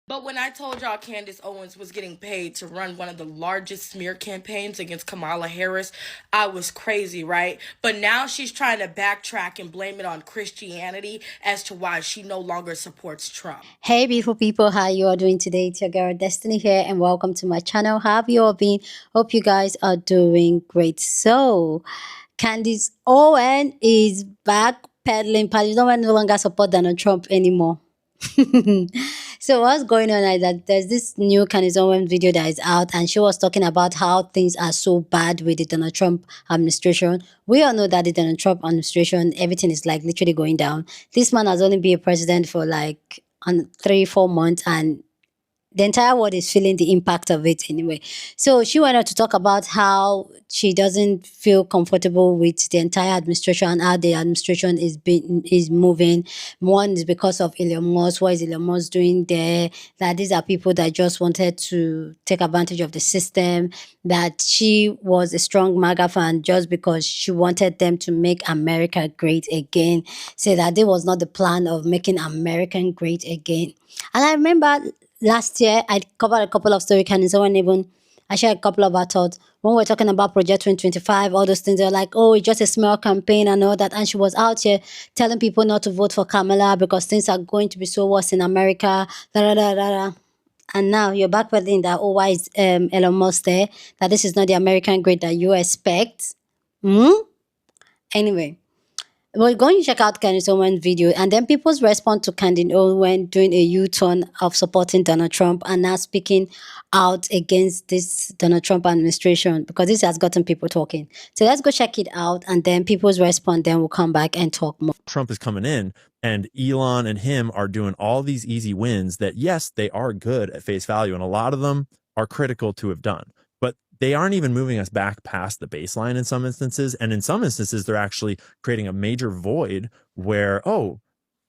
But when I told y'all Candace Owens was getting paid to run one of the largest smear campaigns against Kamala Harris, I was crazy, right? But now she's trying to backtrack and blame it on Christianity as to why she no longer supports Trump. Hey beautiful people, how you all doing today? It's your girl Destiny here and welcome to my channel. How have you all been? Hope you guys are doing great. So Candace Owens is backpedaling, but you don't no longer support Donald Trump anymore. So what's going on is that there's this new Candace Owens video that is out, and she was talking about how things are so bad with the Donald Trump administration. We all know that the Donald Trump administration, everything is like literally going down. This man has only been a president for like 3-4 months, and the entire world is feeling the impact of it anyway. So she went on to talk about how she doesn't feel comfortable with the entire administration and how the administration is moving. One is because of Elon Musk. What is Elon Musk doing there? That these are people that just wanted to take advantage of the system. That she was a strong MAGA fan just because she wanted them to make America great again. Say that it was not the plan of making American great again. And I remember last year I covered a couple of stories, and someone even I shared a couple of our thoughts when we're talking about Project 2025, all those things. They're like, oh, it's just a small campaign and all that. And she was out here telling people not to vote for Kamala because things are going to be so worse in America. Da, da, da, da, da. And now you're backpedaling that, oh, why is Elon Musk there? That this is not the American great that you expect. Anyway, we're going to check out Candace Owens' video, and then people's response to Candace Owens doing a U-turn of supporting Donald Trump and now speaking out against this Donald Trump administration, because this has gotten people talking. So let's go check it out, and then people's response, then we'll come back and talk more. Trump is coming in, and Elon and him are doing all these easy wins that, yes, they are good at face value, and a lot of them are critical to have done. But they aren't even moving us back past the baseline in some instances. And in some instances, they're actually creating a major void where, oh,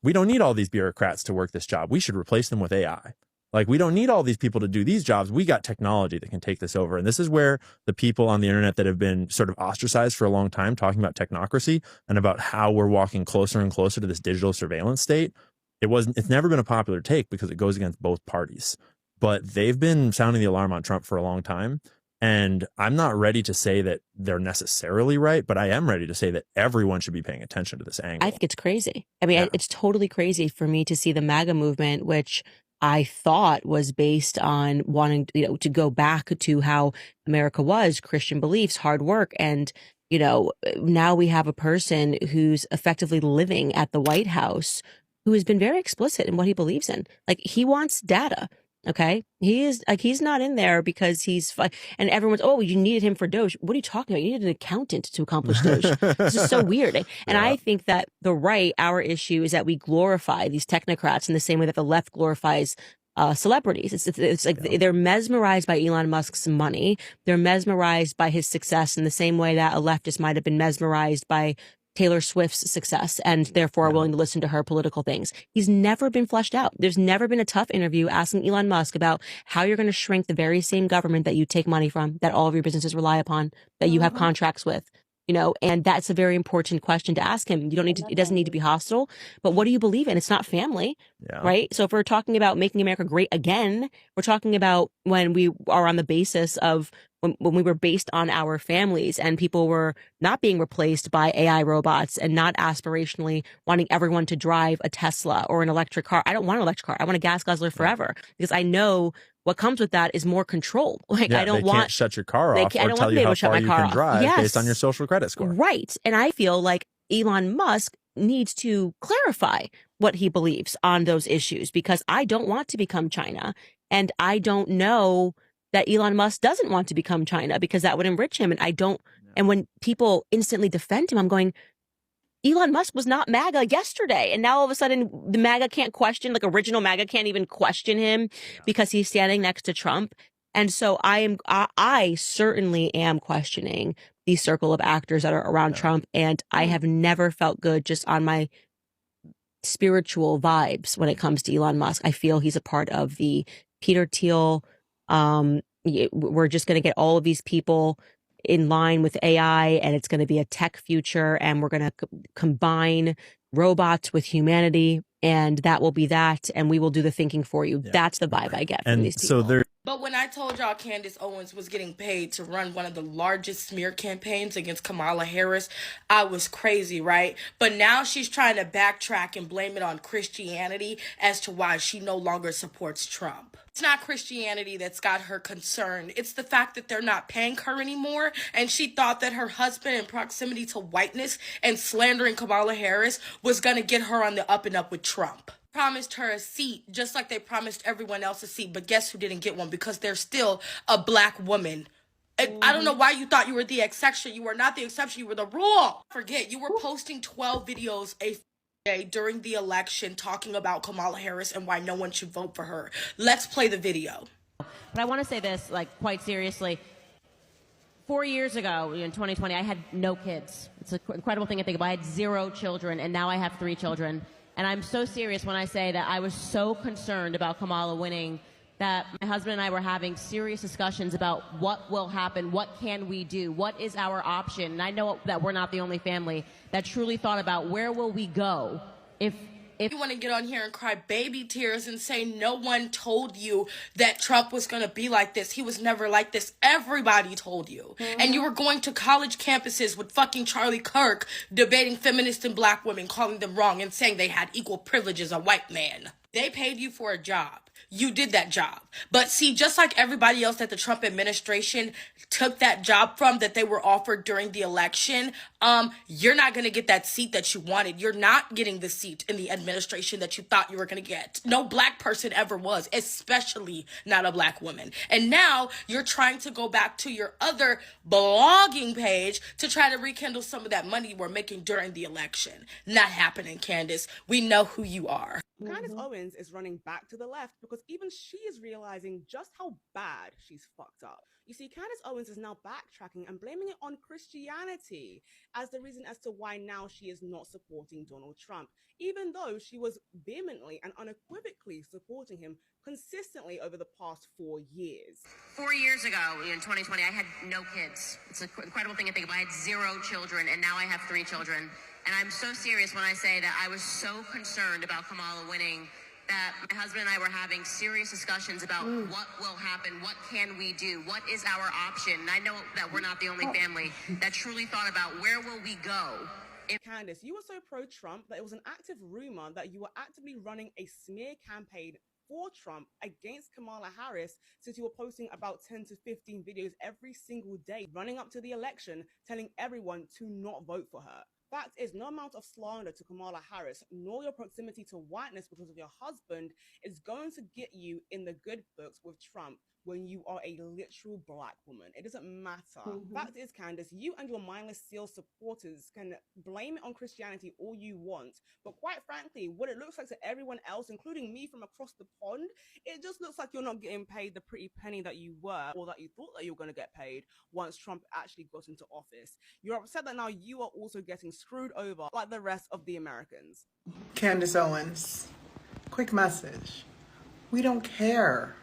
we don't need all these bureaucrats to work this job. We should replace them with AI. Like, we don't need all these people to do these jobs. We got technology that can take this over. And this is where the people on the internet that have been sort of ostracized for a long time, talking about technocracy and about how we're walking closer and closer to this digital surveillance state. It's never been a popular take because it goes against both parties. But they've been sounding the alarm on Trump for a long time. And I'm not ready to say that they're necessarily right, but I am ready to say that everyone should be paying attention to this angle. I think it's crazy. I mean, it's totally crazy for me to see the MAGA movement, which I thought was based on wanting, to go back to how America was, Christian beliefs, hard work. And, now we have a person who's effectively living at the White House who has been very explicit in what he believes in. Like, he wants data. Okay. He is like, he's not in there because he's and everyone's, oh, you needed him for Doge. What are you talking about? You needed an accountant to accomplish Doge. This is so weird. And I think that the right, our issue is that we glorify these technocrats in the same way that the left glorifies celebrities. It's like they're mesmerized by Elon Musk's money. They're mesmerized by his success in the same way that a leftist might have been mesmerized by Taylor Swift's success and therefore are willing to listen to her political things. He's never been fleshed out. There's never been a tough interview asking Elon Musk about how you're going to shrink the very same government that you take money from, that all of your businesses rely upon, that you have contracts with. And that's a very important question to ask him. You don't need to, it doesn't need to be hostile, but what do you believe in? It's not family, right? So if we're talking about making America great again, we're talking about when we are on the basis of when we were based on our families and people were not being replaced by AI robots and not aspirationally wanting everyone to drive a Tesla or an electric car. I don't want an electric car. I want a gas guzzler forever because I know what comes with that is more control. Like, I don't want can't shut your car off or tell you how far you can drive based on your social credit score. Right. And I feel like Elon Musk needs to clarify what he believes on those issues because I don't want to become China. And I don't know that Elon Musk doesn't want to become China because that would enrich him. And I don't. And when people instantly defend him, I'm going, Elon Musk was not MAGA yesterday. And now all of a sudden the MAGA can't question, like original MAGA can't even question him because he's standing next to Trump. And so I certainly am questioning the circle of actors that are around Trump. And I have never felt good just on my spiritual vibes when it comes to Elon Musk. I feel he's a part of the Peter Thiel. We're just going to get all of these people in line with AI, and it's going to be a tech future, and we're going to combine robots with humanity, and that will be that, and we will do the thinking for you. Yeah. That's the vibe I get from these people. So there. But when I told y'all Candace Owens was getting paid to run one of the largest smear campaigns against Kamala Harris, I was crazy, right? But now she's trying to backtrack and blame it on Christianity as to why she no longer supports Trump. It's not Christianity that's got her concerned. It's the fact that they're not paying her anymore, and she thought that her husband in proximity to whiteness and slandering Kamala Harris was going to get her on the up and up with Trump. Promised her a seat just like they promised everyone else a seat, but guess who didn't get one? Because they're still a black woman. I don't know why you thought you were the exception. You were not the exception, you were the rule. Forget, you were posting 12 videos a day during the election talking about Kamala Harris and why no one should vote for her. Let's play the video. But I want to say this, like, quite seriously. 4 years ago, in 2020, I had no kids. It's an incredible thing to think about. I had 0 children, and now I have 3 children. And I'm so serious when I say that I was so concerned about Kamala winning that my husband and I were having serious discussions about what will happen, what can we do, what is our option. And I know that we're not the only family that truly thought about where will we go if you want to get on here and cry baby tears and say no one told you that Trump was going to be like this. He was never like this. Everybody told you. And you were going to college campuses with fucking Charlie Kirk debating feminists and black women, calling them wrong and saying they had equal privilege as a white man. They paid you for a job. You did that job. But see, just like everybody else that the Trump administration took that job from, that they were offered during the election, you're not going to get that seat that you wanted. You're not getting the seat in the administration that you thought you were going to get. No black person ever was, especially not a black woman. And now you're trying to go back to your other blogging page to try to rekindle some of that money you were making during the election. Not happening, Candace. We know who you are. Candace Owens is running back to the left because even she is realizing just how bad she's fucked up. You see, Candace Owens is now backtracking and blaming it on Christianity as the reason as to why now she is not supporting Donald Trump, even though she was vehemently and unequivocally supporting him consistently over the past 4 years. 4 years ago, in 2020, I had no kids. It's an incredible thing to think about. I had 0 children, and now I have 3 children. And I'm so serious when I say that I was so concerned about Kamala winning that my husband and I were having serious discussions about what will happen, what can we do, what is our option. And I know that we're not the only family that truly thought about where will we go. Candace, you were so pro-Trump that it was an active rumor that you were actively running a smear campaign for Trump against Kamala Harris, since you were posting about 10 to 15 videos every single day running up to the election telling everyone to not vote for her. Fact is, no amount of slander to Kamala Harris, nor your proximity to whiteness because of your husband, is going to get you in the good books with Trump when you are a literal black woman. It doesn't matter. Fact is, Candace, you and your mindless seal supporters can blame it on Christianity all you want, but quite frankly, what it looks like to everyone else, including me from across the pond, it just looks like you're not getting paid the pretty penny that you were, or that you thought that you were going to get paid once Trump actually got into office. You're upset that now you are also getting screwed over like the rest of the Americans. Candace Owens, quick message. We don't care.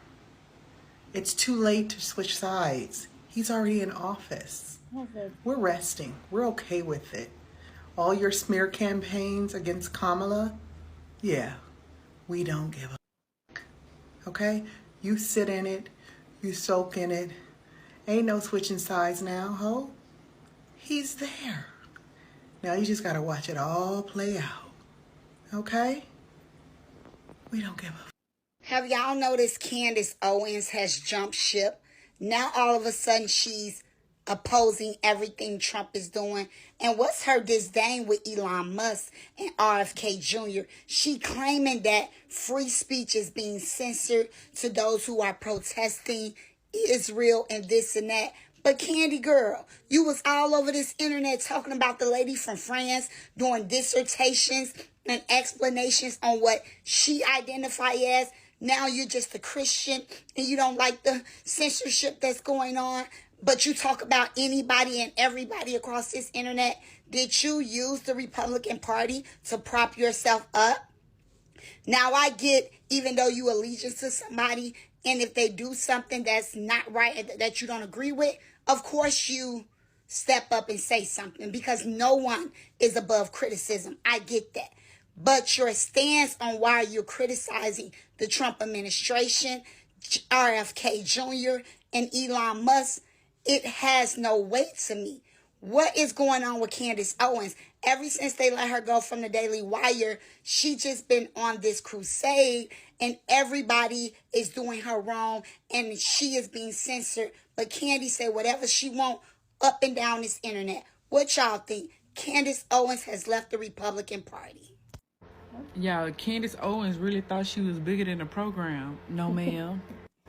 It's too late to switch sides. He's already in office. We're resting. We're okay with it. All your smear campaigns against Kamala, yeah, we don't give a fuck. Okay? You sit in it. You soak in it. Ain't no switching sides now, ho. He's there. Now you just gotta watch it all play out. Okay? We don't give a fuck. Have y'all noticed Candace Owens has jumped ship? Now all of a sudden she's opposing everything Trump is doing. And what's her disdain with Elon Musk and RFK Jr.? She claiming that free speech is being censored to those who are protesting Israel and this and that. But Candy girl, you was all over this internet talking about the lady from France doing dissertations and explanations on what she identify as. Now you're just a Christian and you don't like the censorship that's going on, but you talk about anybody and everybody across this internet. Did you use the Republican Party to prop yourself up? Now I get, even though you allegiance to somebody, and if they do something that's not right, that you don't agree with, of course you step up and say something, because no one is above criticism. I get that. But your stance on why you're criticizing the Trump administration, RFK Jr., and Elon Musk, it has no weight to me. What is going on with Candace Owens? Ever since they let her go from the Daily Wire, she just been on this crusade, and everybody is doing her wrong, and she is being censored. But Candy said whatever she want up and down this internet. What y'all think? Candace Owens has left the Republican Party. Yeah, Candace Owens really thought she was bigger than the program. No, ma'am.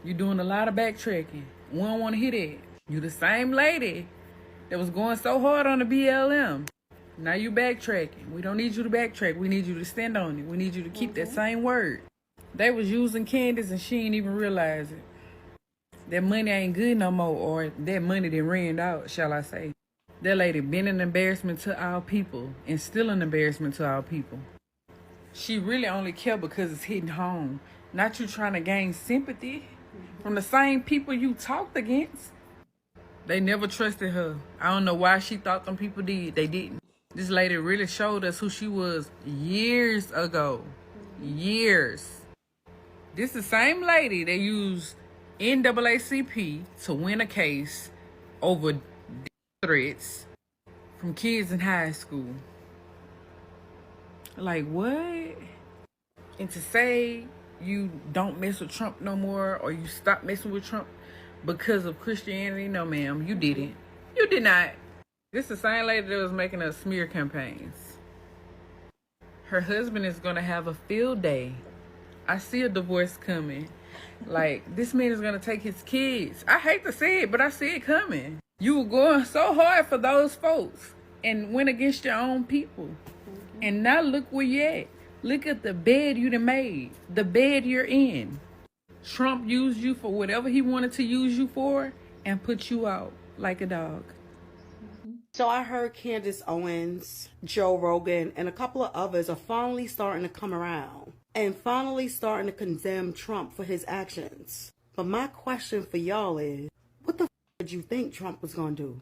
You're doing a lot of backtracking. We don't want to hear that. You the same lady that was going so hard on the BLM. Now you backtracking. We don't need you to backtrack. We need you to stand on it. We need you to keep that same word. They was using Candace and she ain't even realize it. That money ain't good no more, or that money that ran out, shall I say. That lady been an embarrassment to our people and still an embarrassment to our people. She really only care because it's hitting home. Not you trying to gain sympathy from the same people you talked against. They never trusted her. I don't know why she thought them people did. They didn't. This lady really showed us who she was years ago. Years. This is the same lady that used NAACP to win a case over threats from kids in high school. Like, what? And to say you don't mess with Trump no more, or you stop messing with Trump because of Christianity, no ma'am, you didn't. You did not. This is the same lady that was making us smear campaigns. Her husband is gonna have a field day. I see a divorce coming. Like, this man is gonna take his kids. I hate to say it, but I see it coming. You were going so hard for those folks and went against your own people. And now look where you at. Look at the bed you done made. The bed you're in. Trump used you for whatever he wanted to use you for and put you out like a dog. So I heard Candace Owens, Joe Rogan, and a couple of others are finally starting to come around and finally starting to condemn Trump for his actions. But my question for y'all is, what the did you think Trump was going to do?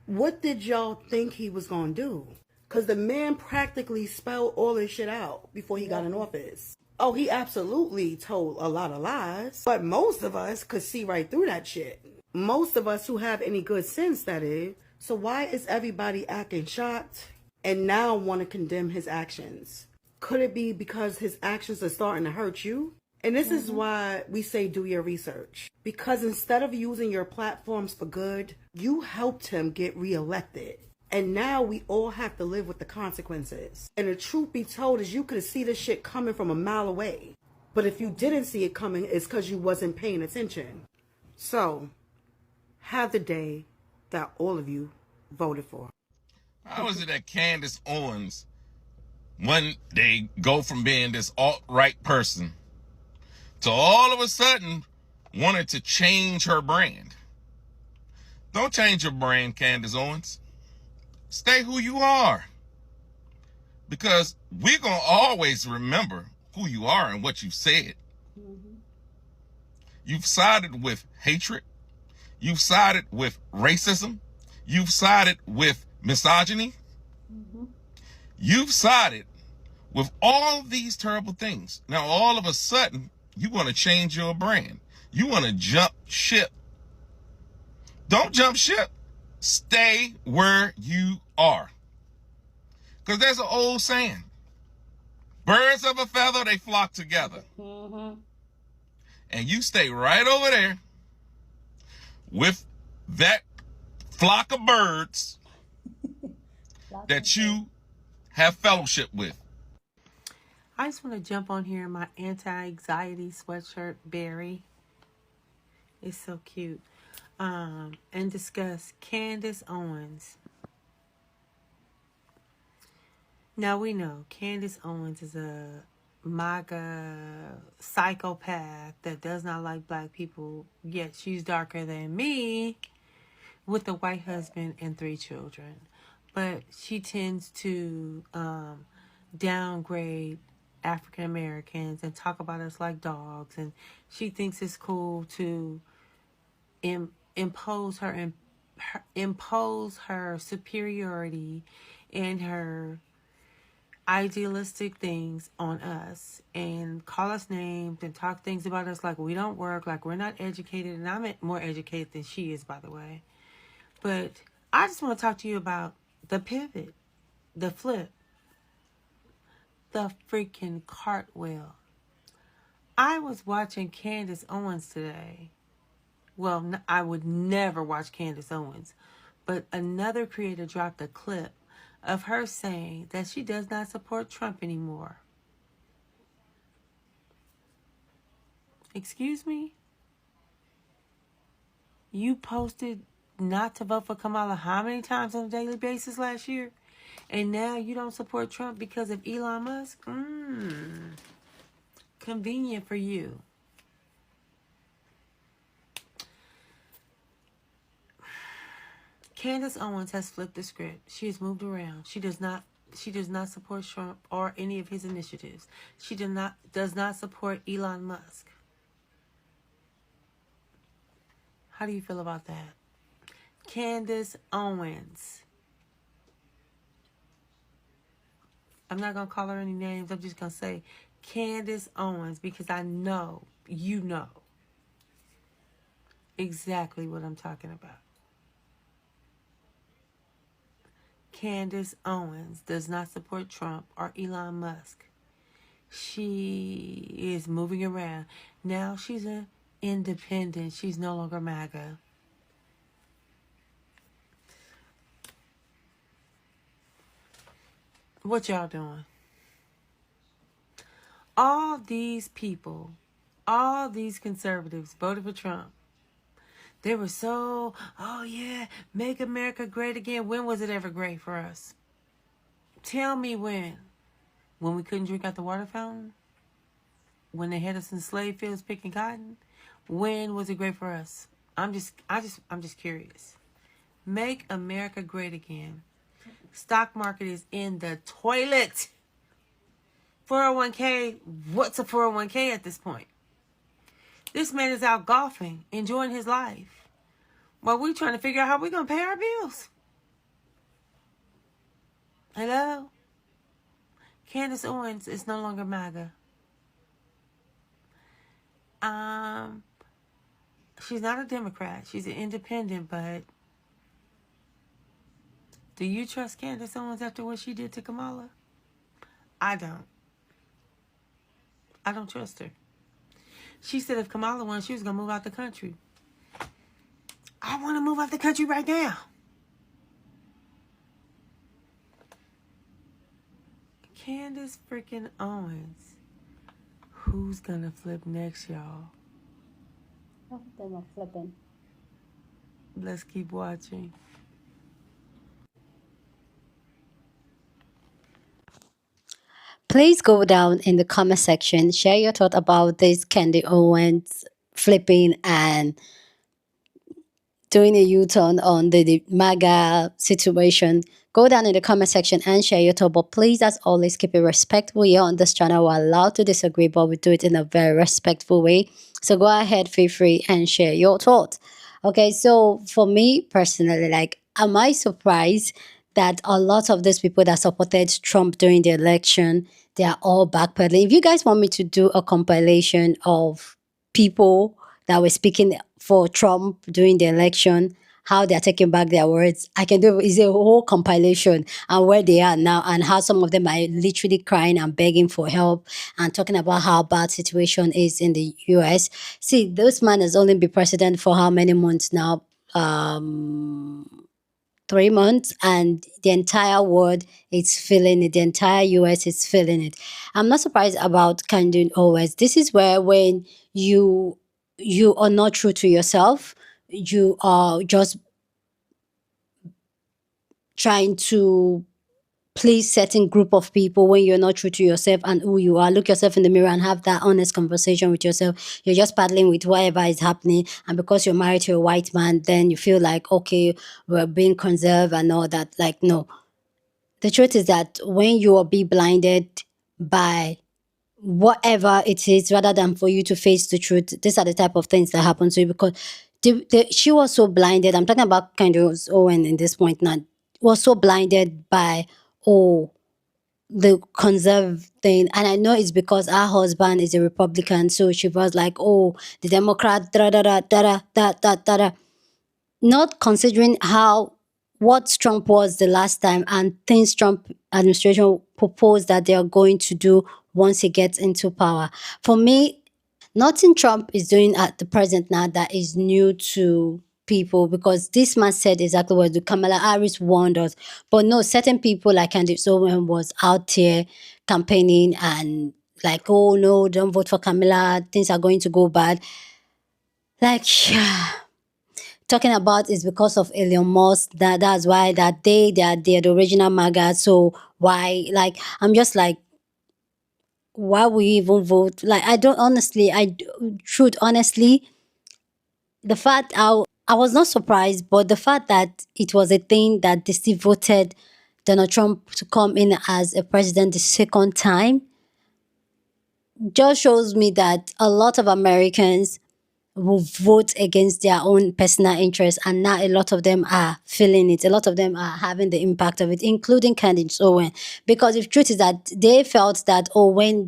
What did y'all think he was going to do? Because the man practically spelled all this shit out before he got in office. Oh, he absolutely told a lot of lies. But most of us could see right through that shit. Most of us who have any good sense, that is. So why is everybody acting shocked and now want to condemn his actions? Could it be because his actions are starting to hurt you? And this is why we say do your research. Because instead of using your platforms for good, you helped him get reelected. And now we all have to live with the consequences. And the truth be told is you could see this shit coming from a mile away. But if you didn't see it coming, it's because you wasn't paying attention. So, have the day that all of you voted for. How is it that Candace Owens, one day, go from being this alt-right person to all of a sudden wanted to change her brand? Don't change your brand, Candace Owens. Stay who you are. Because we're going to always remember who you are and what you said. You've sided with hatred. You've sided with racism. You've sided with misogyny. You've sided with all these terrible things. Now, all of a sudden, you want to change your brand. You want to jump ship. Don't jump ship. Stay where you are. Because there's an old saying. Birds of a feather, they flock together. And you stay right over there with that flock of birds that you have fellowship with. I just want to jump on here in my anti-anxiety sweatshirt, Barry. It's so cute. And discuss Candace Owens. Now we know Candace Owens is a MAGA psychopath that does not like black people, yet she's darker than me with a white husband and 3 children. But she tends to downgrade African Americans and talk about us like dogs, and she thinks it's cool to impose her superiority and her idealistic things on us and call us names and talk things about us like we don't work, like we're not educated. And I'm more educated than she is, by the way. But I just want to talk to you about the pivot, the flip, the freaking cartwheel. I was watching Candace Owens today. Well, I would never watch Candace Owens, but another creator dropped a clip of her saying that she does not support Trump anymore. Excuse me? You posted not to vote for Kamala how many times on a daily basis last year? And now you don't support Trump because of Elon Musk? Convenient for you. Candace Owens has flipped the script. She has moved around. She does not support Trump or any of his initiatives. She does not support Elon Musk. How do you feel about that? Candace Owens. I'm not going to call her any names. I'm just going to say Candace Owens because I know you know exactly what I'm talking about. Candace Owens does not support Trump or Elon Musk. She is moving around. Now she's an independent. She's no longer MAGA. What y'all doing? All these people, all these conservatives voted for Trump. They were so, oh yeah, make America great again. When was it ever great for us? Tell me when. When we couldn't drink out the water fountain? When they had us in slave fields picking cotton? When was it great for us? I'm just curious. Make America great again. Stock market is in the toilet. 401k, what's a 401k at this point? This man is out golfing, enjoying his life, while we trying to figure out how we're going to pay our bills. Hello? Candace Owens is no longer MAGA. She's not a Democrat. She's an independent, but do you trust Candace Owens after what she did to Kamala? I don't. I don't trust her. She said if Kamala won, she was going to move out the country. I want to move out the country right now. Candace freaking Owens. Who's going to flip next, y'all? Half of them are flipping. Let's keep watching. Please go down in the comment section, share your thought about this Candy Owens flipping and doing a U-turn on the MAGA situation. Go down in the comment section and share your thought. But please, as always, keep it respectful. Here on this channel, we're allowed to disagree, but we do it in a very respectful way. So go ahead, feel free and share your thoughts. Okay, so for me personally, like, am I surprised that a lot of these people that supported Trump during the election, they are all backpedaling? If you guys want me to do a compilation of people that were speaking for Trump during the election, how they're taking back their words, I can do is a whole compilation and where they are now and how some of them are literally crying and begging for help and talking about how bad situation is in the US. See, this man has only been president for how many months now? 3 months, and the entire world is feeling it. The entire US is feeling it. I'm not surprised about Candace Owens. This is where when you are not true to yourself, you are just trying to please certain group of people when you're not true to yourself and who you are. Look yourself in the mirror and have that honest conversation with yourself. You're just paddling with whatever is happening, and because you're married to a white man, then you feel like, okay, we're being conserved and all that. Like, no, the truth is that when you are be blinded by whatever it is, rather than for you to face the truth, these are the type of things that happen to you. Because she was so blinded. I'm talking about Candace Owens in this point now. Was so blinded by, oh, the conserve thing. And I know it's because her husband is a Republican, so she was like, oh, the Democrat, da da da da da da da da. Not considering how what Trump was the last time and things Trump administration proposed that they are going to do once he gets into power. For me, nothing Trump is doing at the present now that is new to people, because this man said exactly what the Kamala Harris warned us. But no, certain people like Candace Owens was out there campaigning and like, oh no, don't vote for Kamala, things are going to go bad. Like, talking about is because of Elon Musk, that's why that they're the original MAGA. So why, like, I'm just like, why we even vote? Like, I don't honestly, truth honestly, the fact I was not surprised, but the fact that it was a thing that they still voted Donald Trump to come in as a president the second time just shows me that a lot of Americans will vote against their own personal interests, and now a lot of them are feeling it. A lot of them are having the impact of it, including Candace Owens. Because the truth is that they felt that, oh, when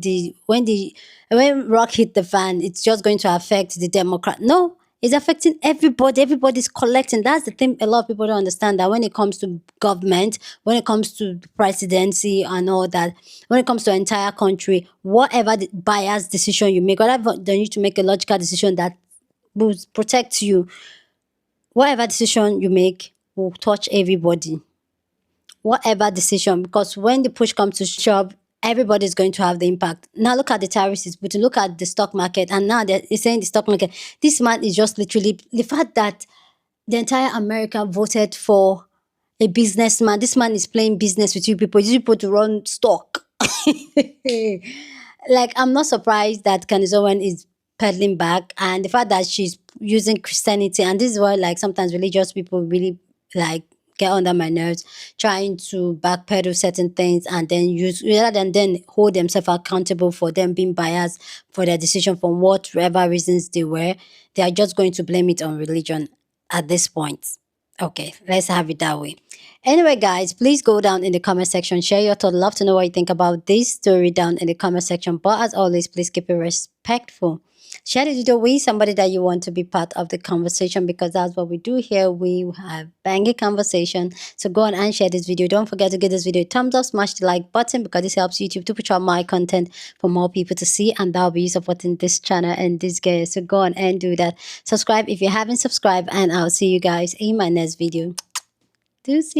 rock hit the fan, it's just going to affect the Democrat. No, it's affecting everybody. Everybody's collecting. That's the thing a lot of people don't understand, that when it comes to government, when it comes to the presidency and all that, when it comes to the entire country, whatever the biased decision you make, whatever you need to make a logical decision that will protect you, whatever decision you make will touch everybody. Whatever decision, because when the push comes to shove, everybody's going to have the impact. Now look at the tariffs, but look at the stock market, and now they're saying the stock market. This man is just literally the fact that the entire America voted for a businessman. This man is playing business with you people to run stock. Like, I'm not surprised that Candace Owens is peddling back, and the fact that she's using Christianity, and this is why, like, sometimes religious people really like get under my nerves, trying to backpedal certain things and then use, rather than then hold themselves accountable for them being biased for their decision from whatever reasons they were. They are just going to blame it on religion at this point. Okay, let's have it that way. Anyway, guys, please go down in the comment section, share your thoughts. Love to know what you think about this story down in the comment section. But as always, please keep it respectful. Share the video with somebody that you want to be part of the conversation, because that's what we do here. We have banging conversation. So go on and share this video. Don't forget to give this video a thumbs up, smash the like button, because this helps YouTube to push out my content for more people to see, and that'll be supporting this channel and this guy. So go on and do that. Subscribe if you haven't subscribed, and I'll see you guys in my next video. Deuces.